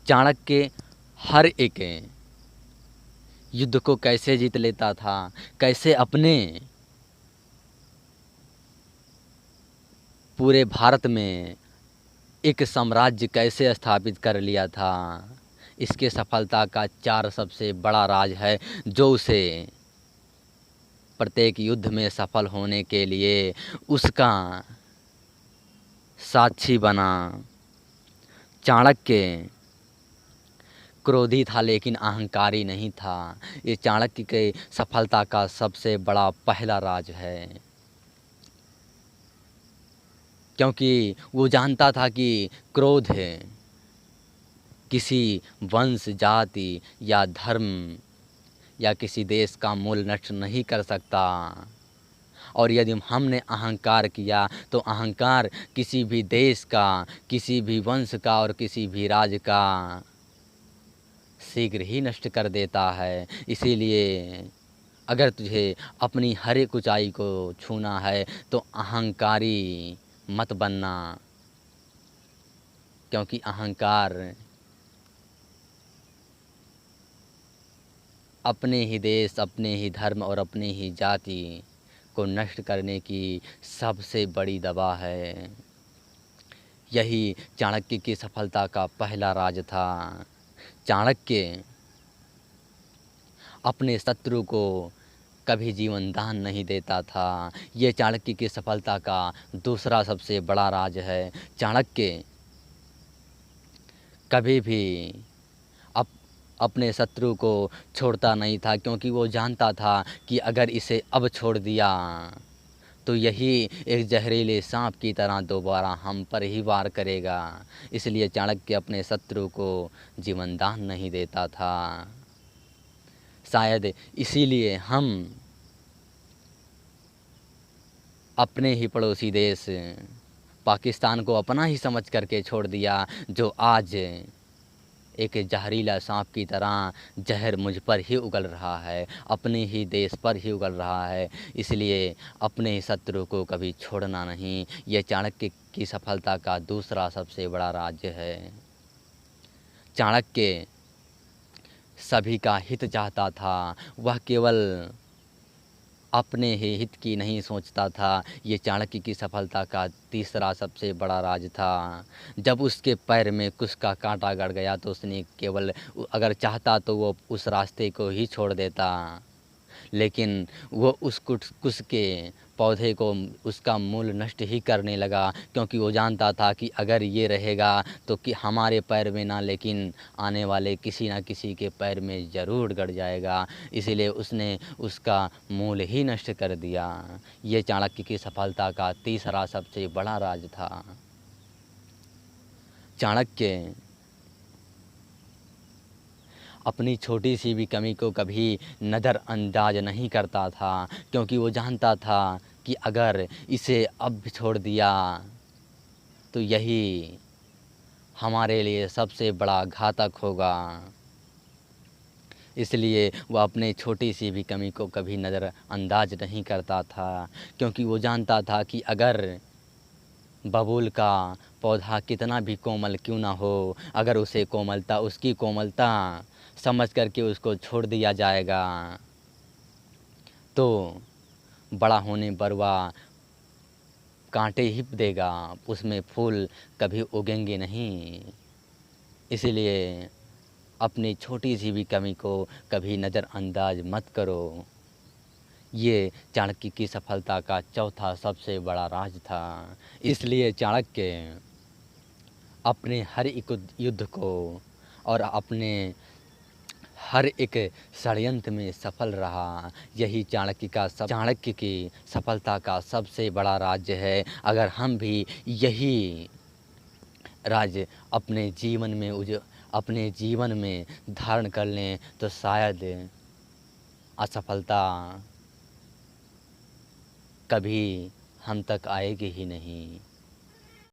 चाणक्य हर एक युद्ध को कैसे जीत लेता था, कैसे अपने पूरे भारत में एक साम्राज्य कैसे स्थापित कर लिया था। इसके सफलता का 4 सबसे बड़ा राज है जो उसे प्रत्येक युद्ध में सफल होने के लिए उसका साक्षी बना। चाणक्य क्रोधी था लेकिन अहंकारी नहीं था। ये चाणक्य के सफलता का सबसे बड़ा पहला राज है, क्योंकि वो जानता था कि क्रोध किसी वंश, जाति या धर्म या किसी देश का मूल नष्ट नहीं कर सकता। और यदि हमने अहंकार किया तो अहंकार किसी भी देश का, किसी भी वंश का और किसी भी राज्य का शीघ्र ही नष्ट कर देता है। इसीलिए अगर तुझे अपनी हर एक ऊंचाई को छूना है तो अहंकारी मत बनना, क्योंकि अहंकार अपने ही देश, अपने ही धर्म और अपने ही जाति को नष्ट करने की सबसे बड़ी दवा है। यही चाणक्य की सफलता का पहला राज था। चाणक्य अपने शत्रु को कभी जीवन दान नहीं देता था। ये चाणक्य की सफलता का दूसरा सबसे बड़ा राज है। चाणक्य कभी भी अपने शत्रु को छोड़ता नहीं था, क्योंकि वो जानता था कि अगर इसे अब छोड़ दिया तो यही एक जहरीले सांप की तरह दोबारा हम पर ही वार करेगा। इसलिए चाणक्य अपने शत्रु को जीवन दान नहीं देता था। शायद इसीलिए हम अपने ही पड़ोसी देश पाकिस्तान को अपना ही समझ करके छोड़ दिया, जो आज एक जहरीला सांप की तरह जहर मुझ पर ही उगल रहा है, अपने ही देश पर ही उगल रहा है। इसलिए अपने ही शत्रु को कभी छोड़ना नहीं। यह चाणक्य की सफलता का दूसरा सबसे बड़ा राज्य है। चाणक्य सभी का हित चाहता था, वह केवल अपने ही हित की नहीं सोचता था। ये चाणक्य की सफलता का तीसरा सबसे बड़ा राज था। जब उसके पैर में कुश का कांटा गड़ गया तो उसने केवल अगर चाहता तो वो उस रास्ते को ही छोड़ देता, लेकिन वो उस कुश के पौधे को, उसका मूल नष्ट ही करने लगा, क्योंकि वो जानता था कि अगर ये रहेगा तो कि हमारे पैर में ना, लेकिन आने वाले किसी ना किसी के पैर में ज़रूर गड़ जाएगा। इसीलिए उसने उसका मूल ही नष्ट कर दिया। ये चाणक्य की सफलता का तीसरा सबसे बड़ा राज था। चाणक्य अपनी छोटी सी भी कमी को कभी नज़रअंदाज नहीं करता था, क्योंकि वो जानता था कि अगर इसे अब छोड़ दिया तो यही हमारे लिए सबसे बड़ा घातक होगा। इसलिए वह अपने छोटी सी भी कमी को कभी नज़रअंदाज नहीं करता था, क्योंकि वो जानता था कि अगर बबूल का पौधा कितना भी कोमल क्यों ना हो, अगर उसकी कोमलता समझ करके उसको छोड़ दिया जाएगा तो बड़ा होने पर वह कांटे ही देगा, उसमें फूल कभी उगेंगे नहीं। इसलिए अपनी छोटी सी भी कमी को कभी नज़रअंदाज मत करो। ये चाणक्य की सफलता का चौथा सबसे बड़ा राज था। इसलिए चाणक्य अपने हर एक युद्ध को और अपने हर एक षड्यंत्र में सफल रहा। यही चाणक्य की सफलता का सबसे बड़ा राज्य है। अगर हम भी यही राज्य अपने जीवन में धारण कर लें तो शायद असफलता कभी हम तक आएगी ही नहीं।